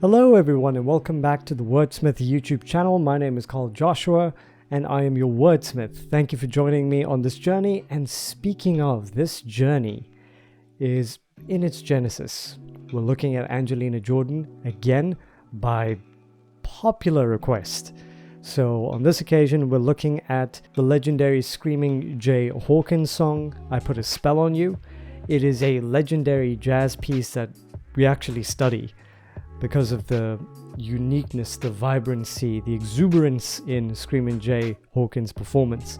Hello everyone and welcome back to the WordSmith YouTube channel. My name is called Joshua and I am your wordsmith. Thank you for joining me on this journey. And speaking of, this journey is in its genesis. We're looking at Angelina Jordan again by popular request. So on this occasion we're looking at the legendary Screaming Jay Hawkins song, I Put a Spell on You. It is a legendary jazz piece that we actually study because of the uniqueness, the vibrancy, the exuberance in Screaming Jay Hawkins' performance.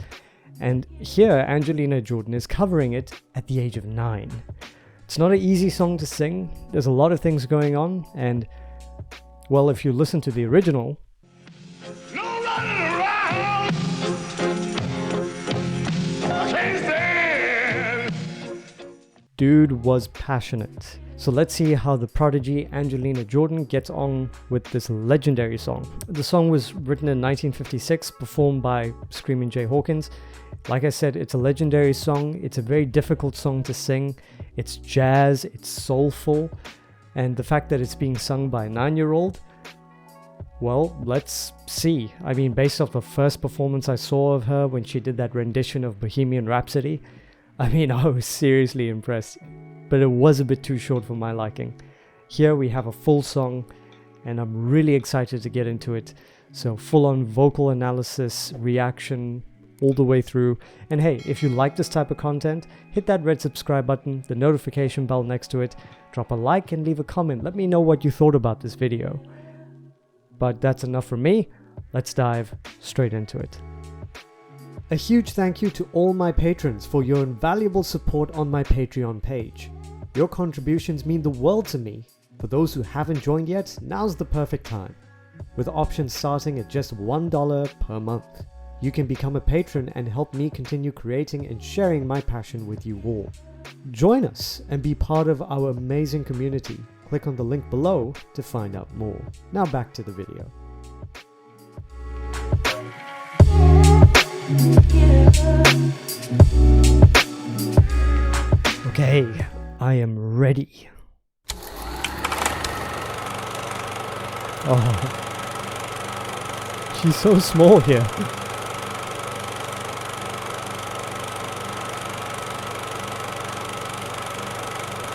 And here Angelina Jordan is covering it at the age of 9. It's not an easy song to sing. There's a lot of things going on, and well, if you listen to the original, No running around. I can't stand. dude was passionate. So let's see how the prodigy Angelina Jordan gets on with this legendary song. The song was written in 1956, performed by Screaming Jay Hawkins. Like I said, it's a legendary song. It's a very difficult song to sing. It's jazz, it's soulful, and the fact that it's being sung by a 9-year-old, well, let's see. I mean, based off the first performance I saw of her when she did that rendition of Bohemian Rhapsody, I mean, I was seriously impressed. But it was a bit too short for my liking. Here we have a full song, and I'm really excited to get into it. So full-on vocal analysis, reaction, all the way through. And hey, if you like this type of content, hit that red subscribe button, the notification bell next to it, drop a like and leave a comment. Let me know what you thought about this video. But that's enough from me. Let's dive straight into it. A huge thank you to all my patrons for your invaluable support on my Patreon page. Your contributions mean the world to me. For those who haven't joined yet, now's the perfect time. With options starting at just $1 per month. You can become a patron and help me continue creating and sharing my passion with you all. Join us and be part of our amazing community. Click on the link below to find out more. Now back to the video. Okay, I am ready. Oh, she's so small here.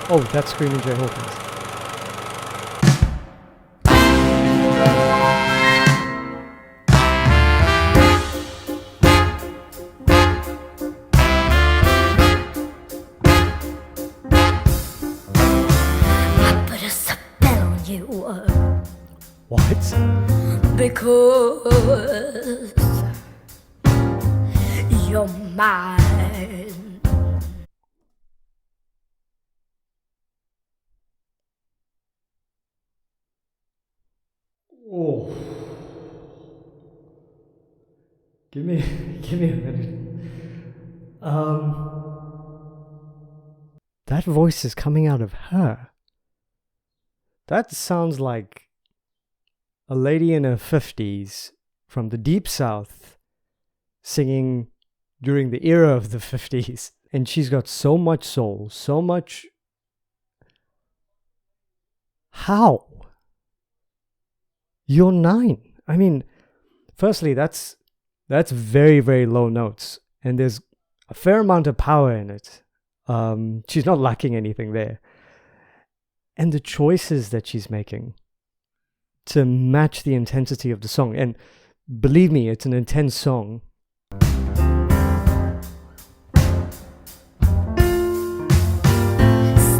Oh, that's Screaming Jay Hawkins. What? Because you're mine. Oh. Give me a minute. That voice is coming out of her. That sounds like a lady in her 50s from the deep south singing during the era of the 50s. And she's got so much soul, so much... How? You're 9. I mean, firstly, that's very, very low notes. And there's a fair amount of power in it. She's not lacking anything there. And the choices that she's making to match the intensity of the song. And believe me, it's an intense song.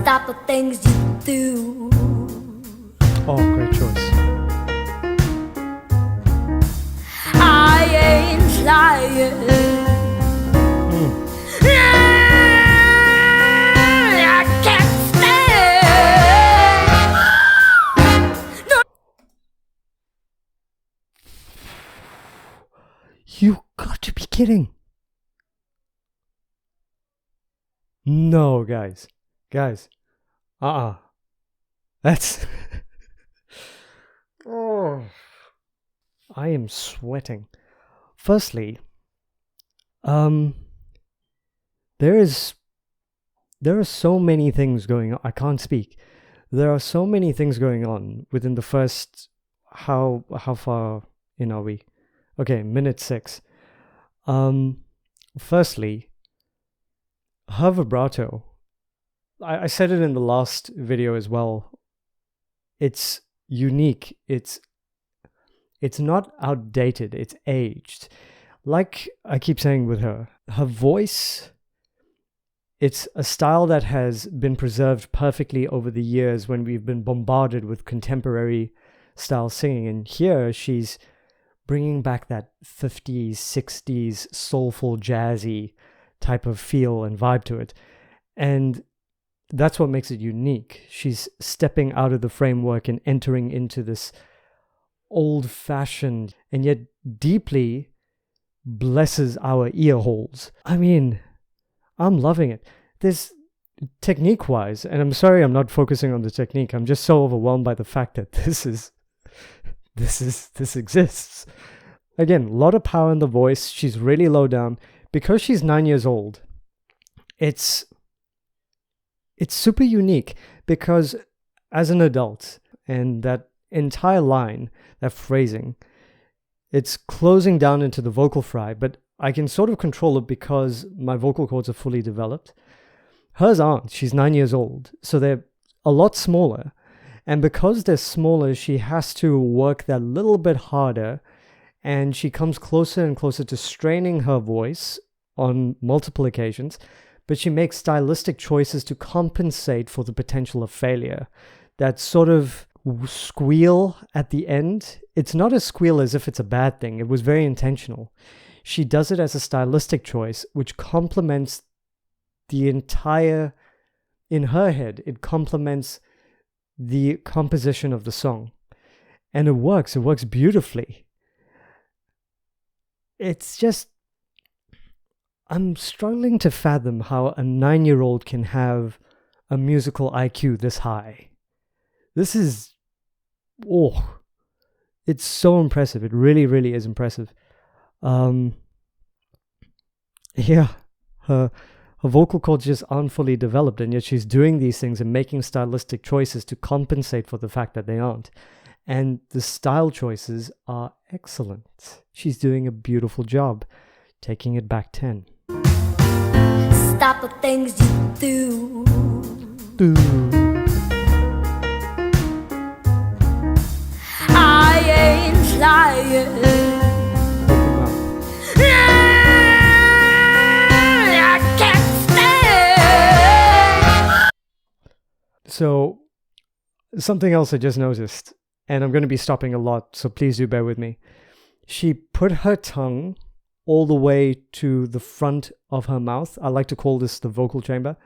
Stop the things you do. Oh, great choice. I ain't lying. I can't stand. No. You got to be kidding. No, guys. That's... Oh. I am sweating. Firstly, there are so many things going on. I can't speak. There are so many things going on within the first, how far in are we? Okay, minute 6. Firstly, her vibrato, I said it in the last video as well. It's unique. It's not outdated. It's aged. Like I keep saying with her voice, it's a style that has been preserved perfectly over the years when we've been bombarded with contemporary style singing. And here she's bringing back that 50s, 60s soulful, jazzy type of feel and vibe to it. And that's what makes it unique. She's stepping out of the framework and entering into this old-fashioned and yet deeply blesses our ear holes. I mean, I'm loving it. There's technique-wise, and I'm sorry I'm not focusing on the technique. I'm just so overwhelmed by the fact that this exists. Again, a lot of power in the voice. She's really low down. Because she's 9 years old, it's super unique, because as an adult, and that entire line, that phrasing, it's closing down into the vocal fry, but I can sort of control it because my vocal cords are fully developed. Hers aren't. She's 9 years old, so they're a lot smaller. And because they're smaller, she has to work that little bit harder, and she comes closer and closer to straining her voice on multiple occasions, but she makes stylistic choices to compensate for the potential of failure. That sort of squeal at the end, it's not a squeal as if it's a bad thing. It was very intentional. She does it as a stylistic choice, which complements the entire, in her head, it complements the composition of the song. And it works beautifully. It's just, I'm struggling to fathom how a 9-year-old can have a musical IQ this high. This is, it's so impressive. It really, really is impressive. Yeah, her vocal cords just aren't fully developed, and yet she's doing these things and making stylistic choices to compensate for the fact that they aren't. And the style choices are excellent. She's doing a beautiful job, taking it back 10. Stop the things you do. I ain't lying. I can't stand. So, something else I just noticed, and I'm going to be stopping a lot, so please do bear with me. She put her tongue all the way to the front of her mouth. I like to call this the vocal chamber.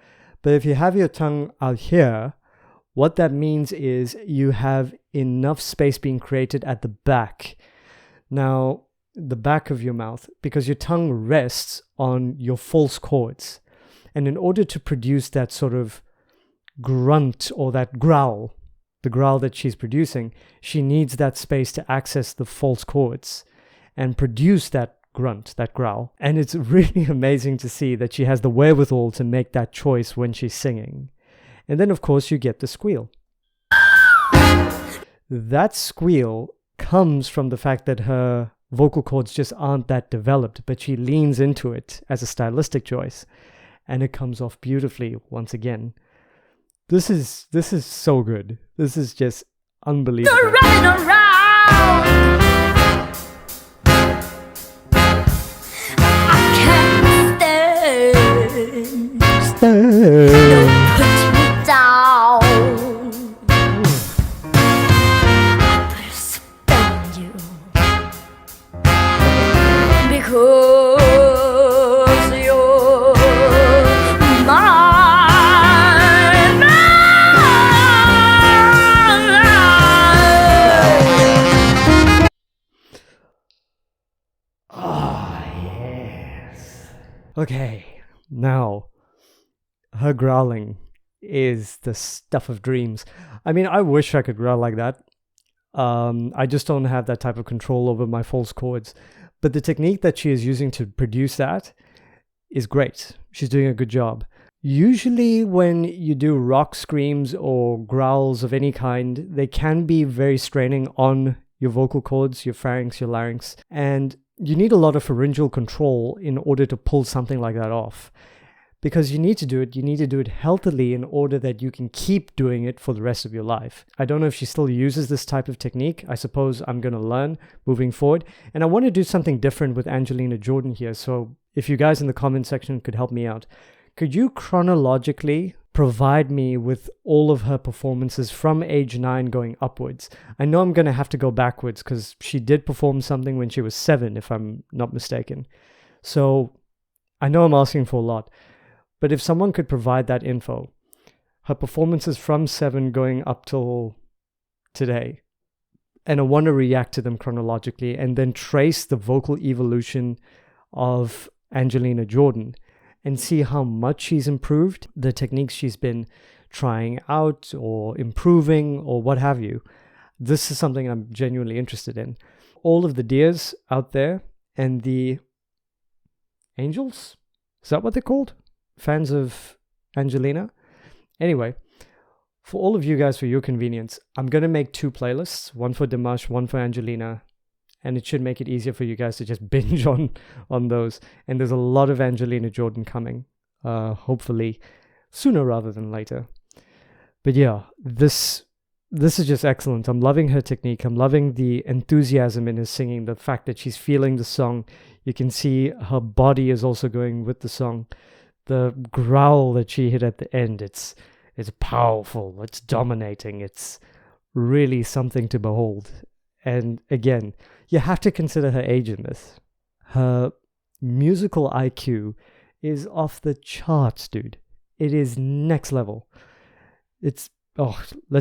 But if you have your tongue out here, what that means is you have enough space being created at the back. Now, the back of your mouth, because your tongue rests on your false chords. And in order to produce that sort of grunt or that growl, the growl that she's producing, she needs that space to access the false chords and produce that grunt, that growl. And it's really amazing to see that she has the wherewithal to make that choice when she's singing. And then, of course, you get the squeal. That squeal comes from the fact that her vocal cords just aren't that developed, but she leans into it as a stylistic choice, and it comes off beautifully once again. This is so good. This is just unbelievable. You're running around. Don't put me down. I'll suspend you because you're mine. Ah, yes. Okay, now. Her growling is the stuff of dreams. I mean, I wish I could growl like that. I just don't have that type of control over my false chords. But the technique that she is using to produce that is great. She's doing a good job. Usually when you do rock screams or growls of any kind, they can be very straining on your vocal cords, your pharynx, your larynx, and you need a lot of pharyngeal control in order to pull something like that off. Because you need to do it healthily in order that you can keep doing it for the rest of your life. I don't know if she still uses this type of technique. I suppose I'm going to learn moving forward. And I want to do something different with Angelina Jordan here. So if you guys in the comment section could help me out, could you chronologically provide me with all of her performances from age 9 going upwards? I know I'm going to have to go backwards because she did perform something when she was 7, if I'm not mistaken. So I know I'm asking for a lot, but if someone could provide that info, her performances from 7 going up till today, and I want to react to them chronologically and then trace the vocal evolution of Angelina Jordan and see how much she's improved, the techniques she's been trying out or improving or what have you. This is something I'm genuinely interested in. All of the dears out there and the angels, is that what they're called? Fans of Angelina? Anyway, for all of you guys, for your convenience, I'm going to make 2 playlists, one for Dimash, one for Angelina, and it should make it easier for you guys to just binge on those. And there's a lot of Angelina Jordan coming, hopefully sooner rather than later. But yeah, this is just excellent. I'm loving her technique. I'm loving the enthusiasm in her singing, the fact that she's feeling the song. You can see her body is also going with the song. The growl that she hit at the end, it's powerful, it's dominating, it's really something to behold. And again, you have to consider her age in this. Her musical IQ is off the charts, dude. It is next level. Let's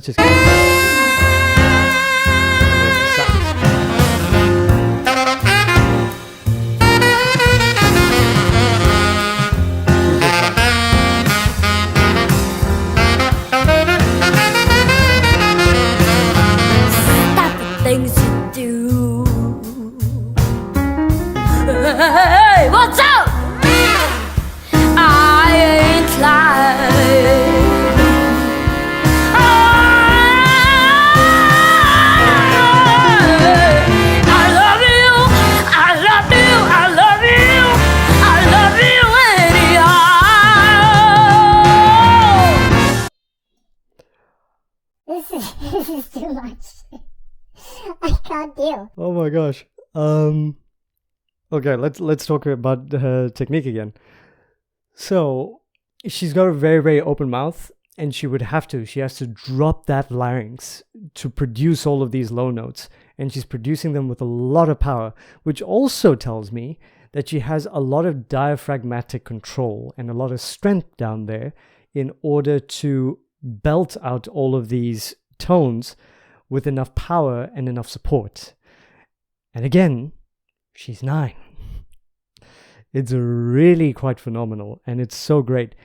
just go. Things you do. Hey, what's up? I ain't lying. I love you. I love you. I love you. I love you anyhow. This is too much. I can't deal. Oh my gosh. Okay, let's talk about her technique again. So she's got a very, very open mouth, and she has to drop that larynx to produce all of these low notes, and she's producing them with a lot of power, which also tells me that she has a lot of diaphragmatic control and a lot of strength down there in order to belt out all of these tones with enough power and enough support. And again, she's 9. It's really quite phenomenal, and it's so great.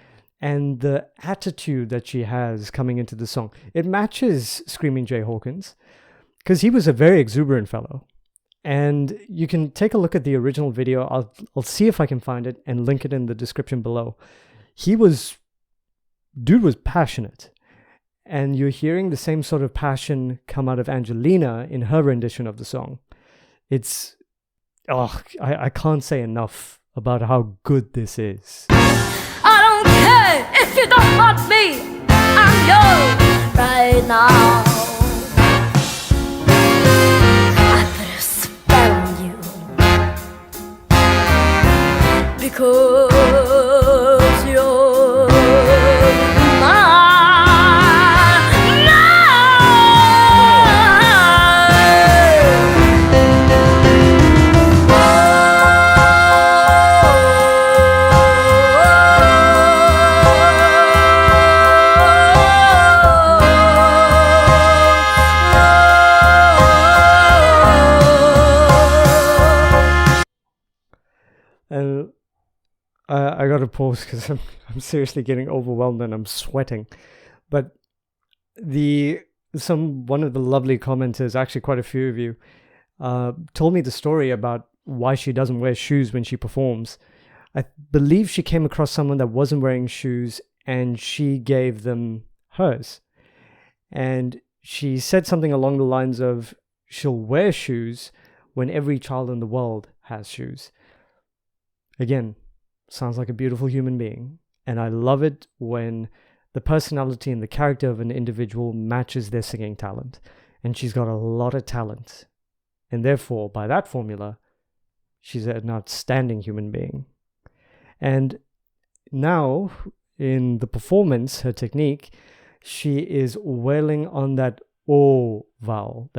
And the attitude that she has coming into the song, it matches Screaming Jay Hawkins, because he was a very exuberant fellow. And you can take a look at the original video. I'll see if I can find it and link it in the description below. Dude was passionate. And you're hearing the same sort of passion come out of Angelina in her rendition of the song. I can't say enough about how good this is. I don't care if you don't want me. I'm yours right now. I put a spell on you because you're mine. And I got to pause because I'm seriously getting overwhelmed and I'm sweating. But one of the lovely commenters, actually quite a few of you, told me the story about why she doesn't wear shoes when she performs. I believe she came across someone that wasn't wearing shoes and she gave them hers. And she said something along the lines of, she'll wear shoes when every child in the world has shoes. Again, sounds like a beautiful human being. And I love it when the personality and the character of an individual matches their singing talent. And she's got a lot of talent. And therefore, by that formula, she's an outstanding human being. And now, in the performance, her technique, she is wailing on that O vowel,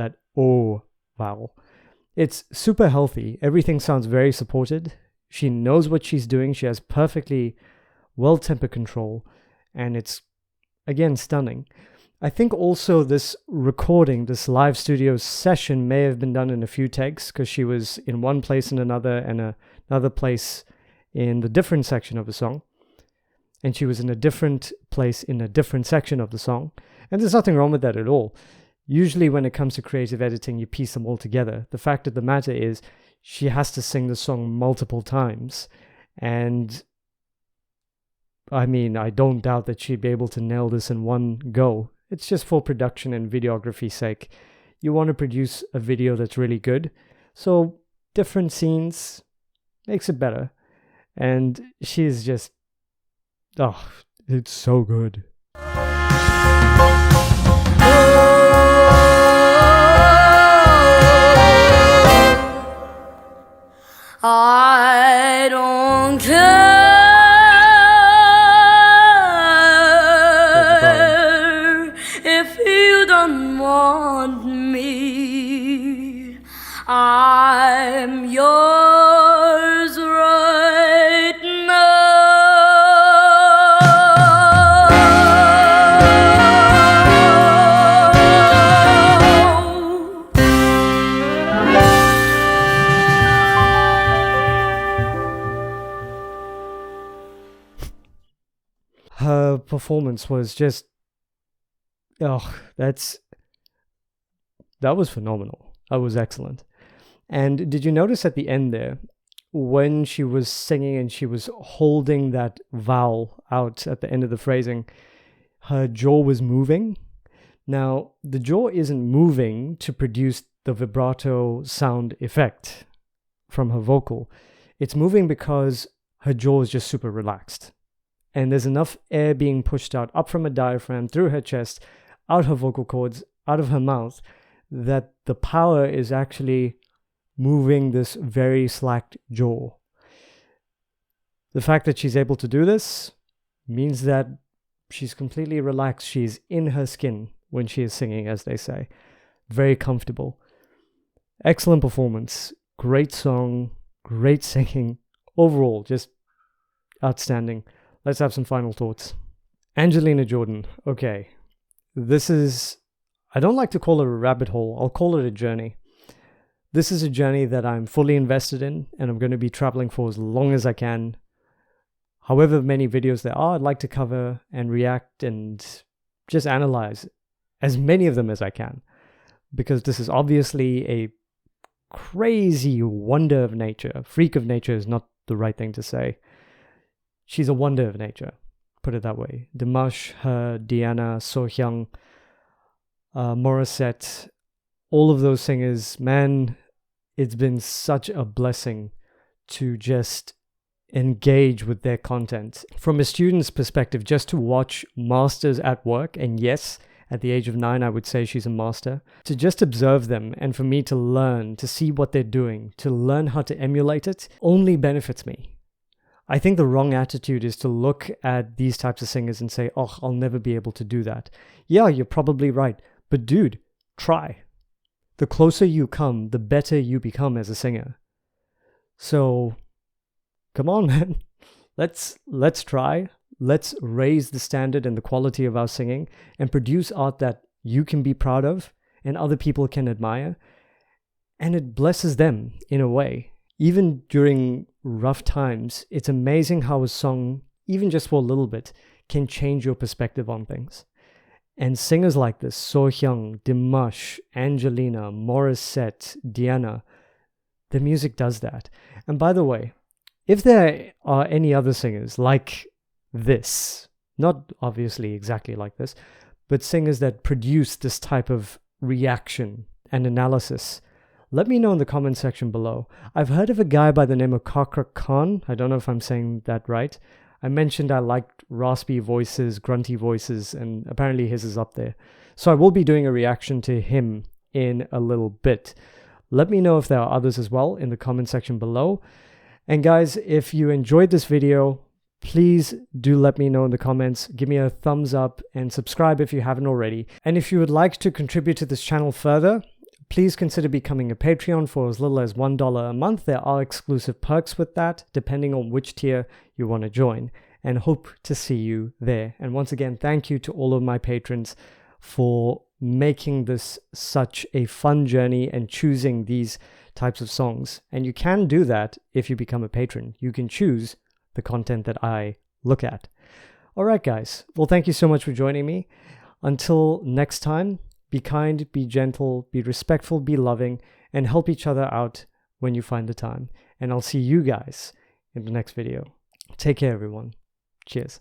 It's super healthy. Everything sounds very supported. She knows what she's doing. She has perfectly well-tempered control. And it's, again, stunning. I think also this recording, this live studio session may have been done in a few takes because she was in one place in another and another place in the different section of the song. And she was in a different place in a different section of the song. And there's nothing wrong with that at all. Usually when it comes to creative editing, you piece them all together. The fact of the matter is she has to sing the song multiple times. And I mean, I don't doubt that she'd be able to nail this in one go. It's just for production and videography's sake. You want to produce a video that's really good. So different scenes makes it better. And she's just, oh, it's so good. I don't care if you don't want me. I'm yours right Her performance was just, that was phenomenal. That was excellent. And did you notice at the end there, when she was singing and she was holding that vowel out at the end of the phrasing, her jaw was moving? Now, the jaw isn't moving to produce the vibrato sound effect from her vocal. It's moving because her jaw is just super relaxed. And there's enough air being pushed out up from her diaphragm, through her chest, out her vocal cords, out of her mouth, that the power is actually moving this very slacked jaw. The fact that she's able to do this means that she's completely relaxed. She's in her skin when she is singing, as they say. Very comfortable. Excellent performance. Great song. Great singing. Overall, just outstanding. Let's have some final thoughts. Angelina Jordan. Okay. This is, I don't like to call it a rabbit hole. I'll call it a journey. This is a journey that I'm fully invested in, and I'm going to be traveling for as long as I can. However many videos there are, I'd like to cover and react and just analyze as many of them as I can. Because this is obviously a crazy wonder of nature. Freak of nature is not the right thing to say. She's a wonder of nature, put it that way. Dimash, her, Diana, Sohyang, Morissette, all of those singers, man, it's been such a blessing to just engage with their content. From a student's perspective, just to watch masters at work, and yes, at the age of 9, I would say she's a master, to just observe them and for me to learn, to see what they're doing, to learn how to emulate it, only benefits me. I think the wrong attitude is to look at these types of singers and say, oh, I'll never be able to do that. Yeah, you're probably right. But dude, try. The closer you come, the better you become as a singer. So, come on, man. Let's try. Let's raise the standard and the quality of our singing and produce art that you can be proud of and other people can admire. And it blesses them in a way. Even during rough times, it's amazing how a song, even just for a little bit, can change your perspective on things. And singers like this, Sohyang, Dimash, Angelina, Morissette, Diana, the music does that. And by the way, If there are any other singers like this, not obviously exactly like this, but singers that produce this type of reaction and analysis, let me know in the comment section below. I've heard of a guy by the name of Kakra Khan. I don't know if I'm saying that right. I mentioned I liked raspy voices, grunty voices, and apparently his is up there. So I will be doing a reaction to him in a little bit. Let me know if there are others as well in the comment section below. And guys, if you enjoyed this video, please do let me know in the comments. Give me a thumbs up and subscribe if you haven't already. And if you would like to contribute to this channel further, please consider becoming a Patreon for as little as $1 a month. There are exclusive perks with that, depending on which tier you want to join. And hope to see you there. And once again, thank you to all of my patrons for making this such a fun journey and choosing these types of songs. And you can do that if you become a patron. You can choose the content that I look at. All right, guys. Well, thank you so much for joining me. Until next time, be kind, be gentle, be respectful, be loving, and help each other out when you find the time. And I'll see you guys in the next video. Take care, everyone. Cheers.